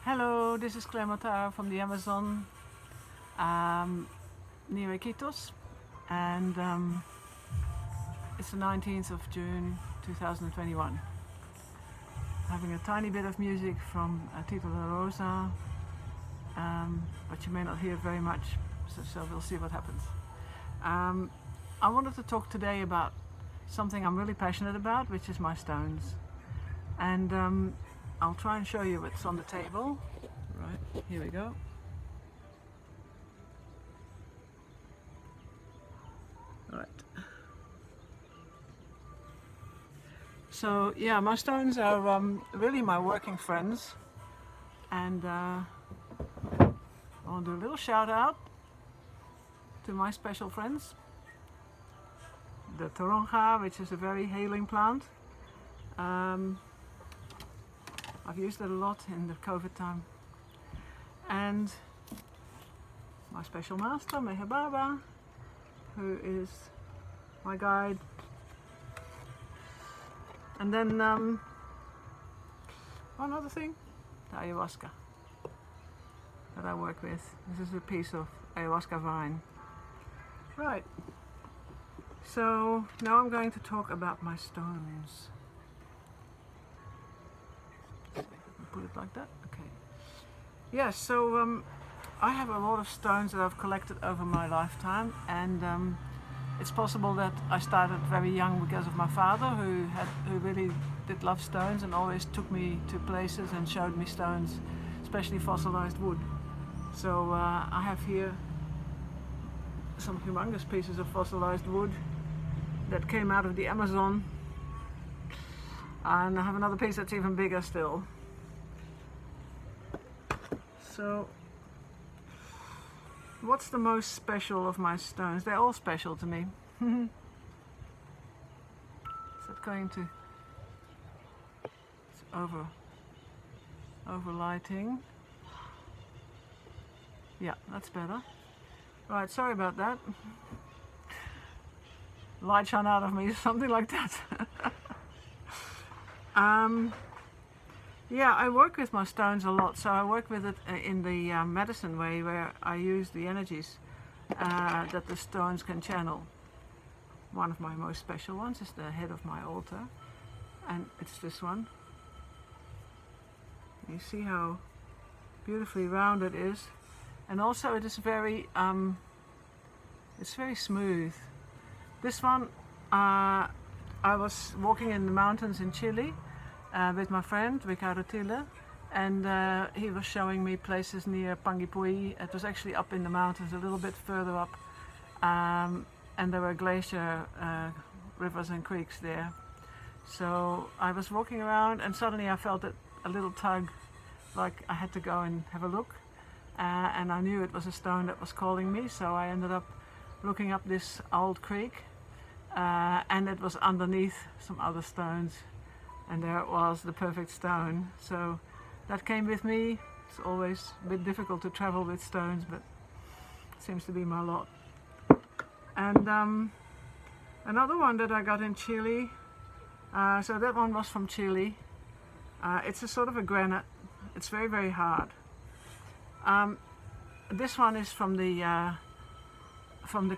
Hello, this is Clemata from the Amazon near Iquitos, and it's the 19th of June 2021. Having a tiny bit of music from Tito La Rosa, but you may not hear very much, so we'll see what happens. I wanted to talk today about something I'm really passionate about, which is my stones. And I'll try and show you what's on the table. Right, here we go. Right. So yeah, my stones are really my working friends, and I want to do a little shout out to my special friends. The toronja, which is a very healing plant. I've used it a lot in the COVID time. And my special master, Meher Baba, who is my guide. And then one other thing, the ayahuasca that I work with. This is a piece of ayahuasca vine. Right, so now I'm going to talk about my stones. Put it like that, okay. Yes, so I have a lot of stones that I've collected over my lifetime, and it's possible that I started very young because of my father, who really did love stones and always took me to places and showed me stones, especially fossilized wood. So I have here some humongous pieces of fossilized wood that came out of the Amazon, and I have another piece that's even bigger still. So, what's the most special of my stones? They're all special to me. Is that going to... It's over lighting. Yeah, that's better. Right, sorry about that. Light shone out of me, something like that. Yeah, I work with my stones a lot, so I work with it in the medicine way, where I use the energies that the stones can channel. One of my most special ones is the head of my altar, and it's this one. You see how beautifully round it is, and also it is it's very smooth. This one, I was walking in the mountains in Chile with my friend Ricardo Tille, and he was showing me places near Panguipulli. It was actually up in the mountains, a little bit further up, and there were glacier rivers and creeks there. So I was walking around, and suddenly I felt a little tug, like I had to go and have a look, and I knew it was a stone that was calling me. So I ended up looking up this old creek, and it was underneath some other stones. And there it was, the perfect stone. So that came with me. It's always a bit difficult to travel with stones, but it seems to be my lot. And another one that I got in Chile, so that one was from Chile. It's a sort of a granite. It's very, very hard. This one is from the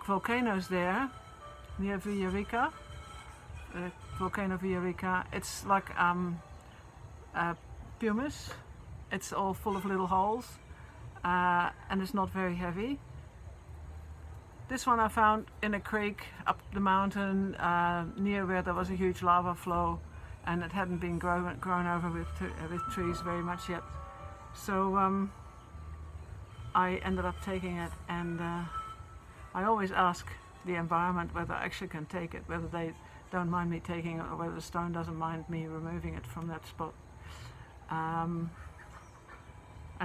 volcanoes there, near Villarrica. Volcano Villarrica. It's like pumice. It's all full of little holes, and it's not very heavy. This one I found in a creek up the mountain near where there was a huge lava flow, and it hadn't been grown over with trees very much yet. So I ended up taking it, and I always ask the environment whether I actually can take it, whether they don't mind me taking it, or whether the stone doesn't mind me removing it from that spot. And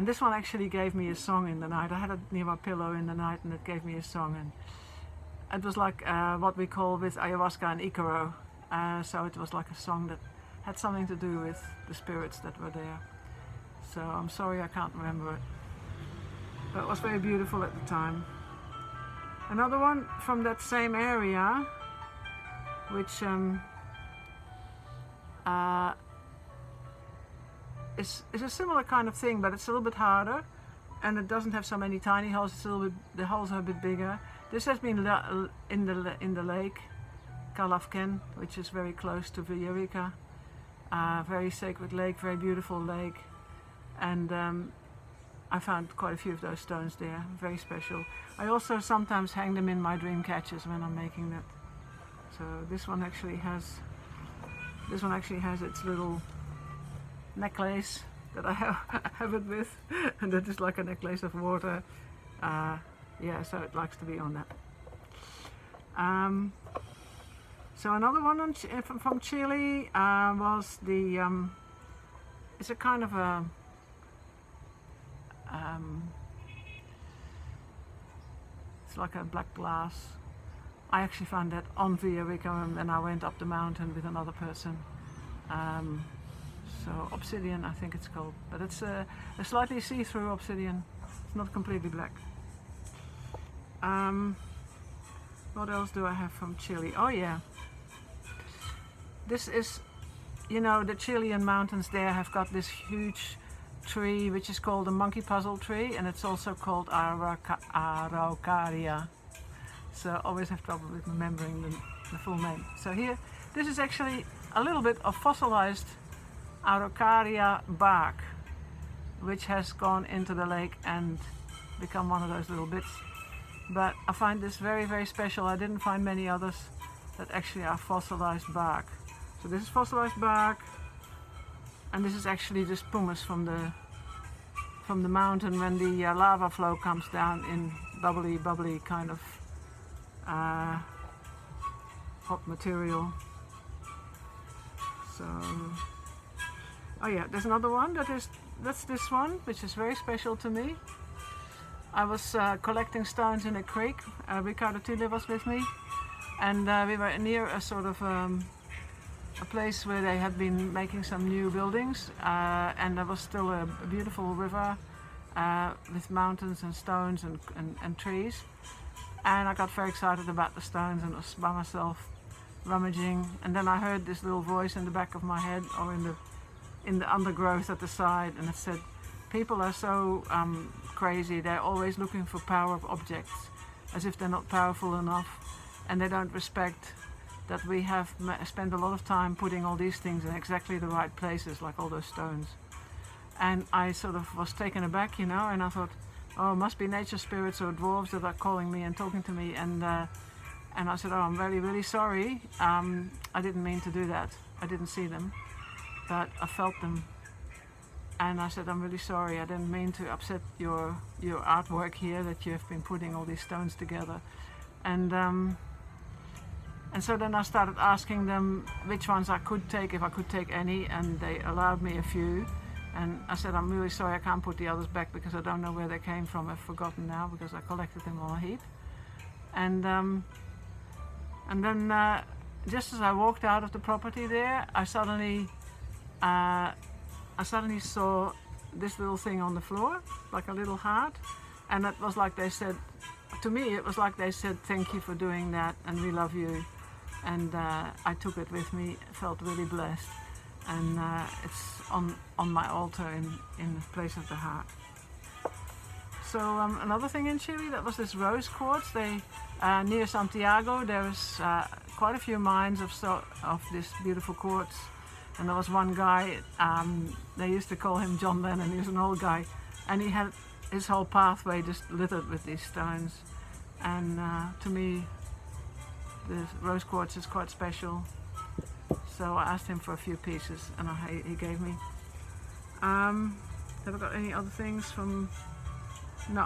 this one actually gave me a song in the night. I had it near my pillow in the night, and it gave me a song, and it was like what we call with ayahuasca an icaro. So it was like a song that had something to do with the spirits that were there. So I'm sorry I can't remember it, but it was very beautiful at the time. Another one from that same area, which is a similar kind of thing, but it's a little bit harder, and it doesn't have so many tiny holes. It's a little bit, the holes are a bit bigger. This has been in the lake Calafken, which is very close to Villarrica. Very sacred lake, very beautiful lake, and I found quite a few of those stones there, very special. I also sometimes hang them in my dream catches when I'm making that. So this one actually has its little necklace that I have it with, and that is like a necklace of water. Yeah, so it likes to be on that. So another one from Chile was the, it's a kind of a, it's like a black glass. I actually found that on Villarrica, and then I went up the mountain with another person. So obsidian, I think it's called, but it's a slightly see-through obsidian. It's not completely black. What else do I have from Chile? Oh yeah, this is, you know, the Chilean mountains there have got this huge tree which is called the monkey puzzle tree, and it's also called Araucaria. So I always have trouble with remembering the full name. So here, this is actually a little bit of fossilized Araucaria bark, which has gone into the lake and become one of those little bits. But I find this very, very special. I didn't find many others that actually are fossilized bark. So this is fossilized bark, and this is actually just pumice from the mountain when the lava flow comes down in bubbly kind of hot material. So, oh yeah, there's another one that's this one, which is very special to me. I was collecting stones in a creek. Ricardo Tille was with me, and we were near a sort of a place where they had been making some new buildings, and there was still a beautiful river with mountains and stones and trees. And I got very excited about the stones and was by myself rummaging, and then I heard this little voice in the back of my head, or in the undergrowth at the side, and it said, people are so crazy, they're always looking for power of objects, as if they're not powerful enough, and they don't respect that we have spent a lot of time putting all these things in exactly the right places, like all those stones. And I sort of was taken aback, you know, and I thought, oh, it must be nature spirits or dwarves that are calling me and talking to me, and I said, oh, I'm really, really sorry, I didn't mean to do that, I didn't see them, but I felt them. And I said, I'm really sorry, I didn't mean to upset your artwork here, that you have been putting all these stones together. And so then I started asking them which ones I could take, if I could take any, and they allowed me a few. And I said, I'm really sorry, I can't put the others back because I don't know where they came from. I've forgotten now because I collected them all a heap. And then just as I walked out of the property there, I suddenly saw this little thing on the floor, like a little heart, and it was like they said, to me it was like they said, thank you for doing that, and we love you. And I took it with me, felt really blessed, and it's on my altar in the place of the heart. So another thing in Chile, that was this rose quartz. They near Santiago there was quite a few mines of this beautiful quartz. And there was one guy, they used to call him John Lennon, he was an old guy, and he had his whole pathway just littered with these stones. And to me, the rose quartz is quite special. So I asked him for a few pieces, and he gave me. Have I got any other things from, no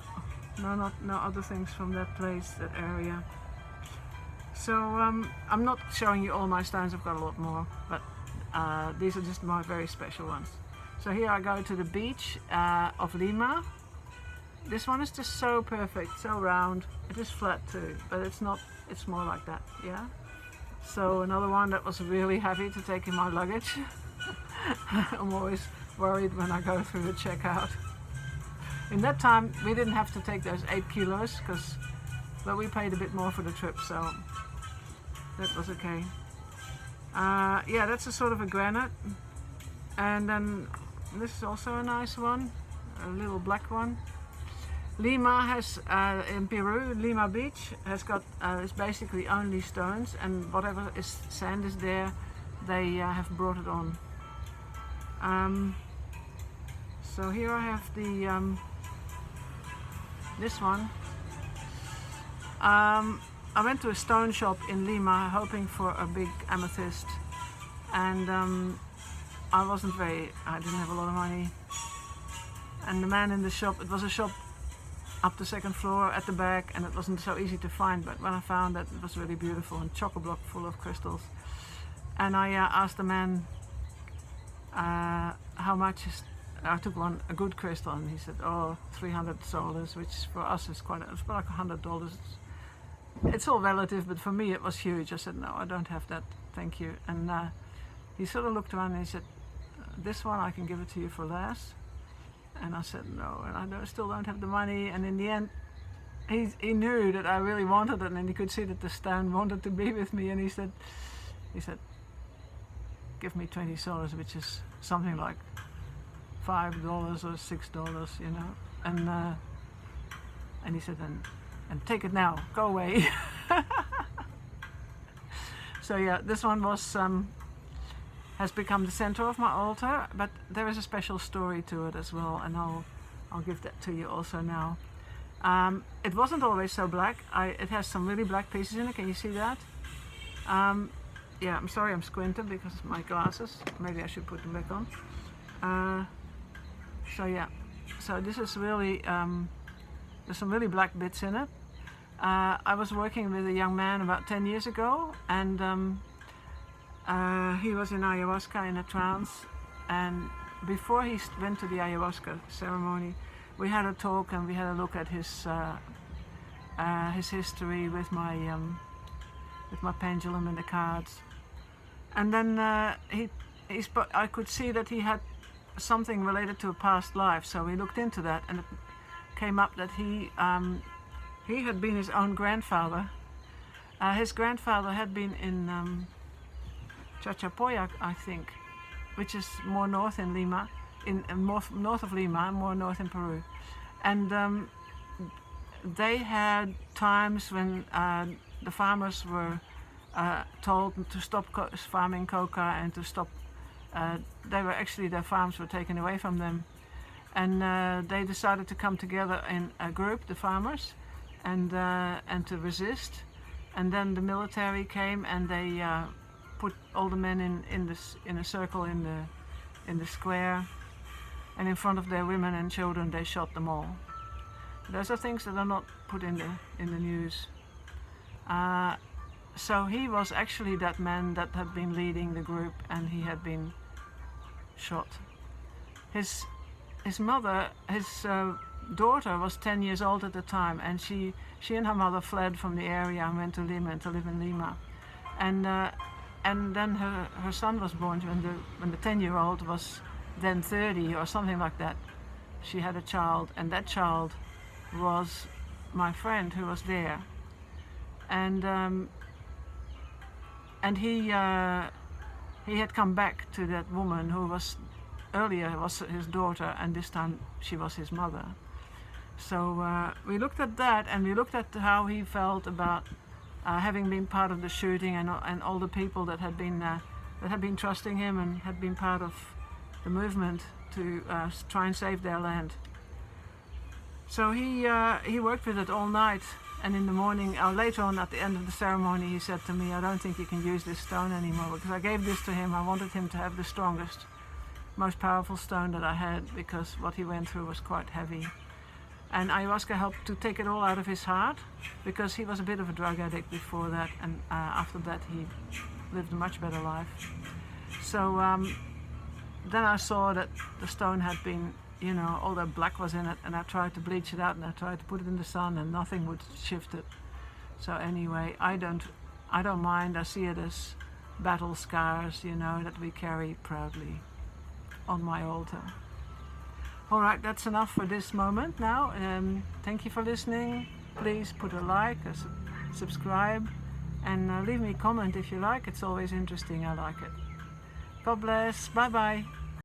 other things from that place, that area. So I'm not showing you all my stones, I've got a lot more, but these are just my very special ones. So here I go to the beach of Lima. This one is just so perfect, so round. It is flat too, but it's not, it's more like that, yeah? So another one that was really heavy to take in my luggage. I'm always worried when I go through the checkout. In that time we didn't have to take those 8 kilos, but we paid a bit more for the trip, so that was okay. Yeah, that's a sort of a granite, and then This is also a nice one, a little black one. Lima has, in Peru, Lima Beach has got, it's basically only stones, and whatever is sand is there, they have brought it on. So here I have the, this one. I went to a stone shop in Lima hoping for a big amethyst, and I didn't have a lot of money. And the man in the shop, it was a shop up the second floor at the back, and it wasn't so easy to find, but when I found it, it was really beautiful and chock-a-block full of crystals. And I asked the man how much is, I took a good crystal, and he said, oh, $300, which for us is it's like $100. It's all relative, but for me it was huge. I said, no, I don't have that, thank you. And he sort of looked around and he said, this one I can give it to you for less. And I said no, and I still don't have the money. And in the end, he knew that I really wanted it, and he could see that the stone wanted to be with me. And he said, give me $20, which is something like $5 or $6, you know. And he said, and take it now, go away. So yeah, this one was has become the center of my altar, but there is a special story to it as well, and I'll give that to you also now. It wasn't always so black. It has some really black pieces in it. Can you see that? Yeah, I'm sorry I'm squinting because of my glasses. Maybe I should put them back on. So yeah, so this is really, there's some really black bits in it. I was working with a young man about 10 years ago, and he was in ayahuasca in a trance, and before he went to the ayahuasca ceremony, we had a talk and we had a look at his history with my pendulum and the cards. And then I could see that he had something related to a past life, so we looked into that, and it came up that he had been his own grandfather. His grandfather had been in Chachapoyas, I think, which is more north in Lima, north of Lima, more north in Peru. And they had times when the farmers were told to stop farming coca and to stop. Their farms were taken away from them, and they decided to come together in a group, the farmers, and to resist. And then the military came and they put all the men in a circle in the square, and in front of their women and children they shot them all. Those are things that are not put in the news. So he was actually that man that had been leading the group, and he had been shot. His daughter was 10 years old at the time, and she and her mother fled from the area and went to Lima to live in Lima. And then her son was born when the 10-year-old was then 30 or something like that. She had a child, and that child was my friend who was there. And he had come back to that woman who was earlier was his daughter, and this time she was his mother. So we looked at that, and we looked at how he felt about having been part of the shooting, and all the people that had been trusting him and had been part of the movement to try and save their land. So he worked with it all night, and in the morning, or later on at the end of the ceremony, he said to me, I don't think you can use this stone anymore, because I gave this to him. I wanted him to have the strongest, most powerful stone that I had, because what he went through was quite heavy. And ayahuasca helped to take it all out of his heart, because he was a bit of a drug addict before that, and after that he lived a much better life. So then I saw that the stone had been, all the black was in it, and I tried to bleach it out, and I tried to put it in the sun, and nothing would shift it. So anyway, I don't mind. I see it as battle scars, that we carry proudly on my altar. All right, that's enough for this moment now. Thank you for listening. Please put a like, subscribe, and leave me a comment if you like. It's always interesting. I like it. God bless. Bye-bye.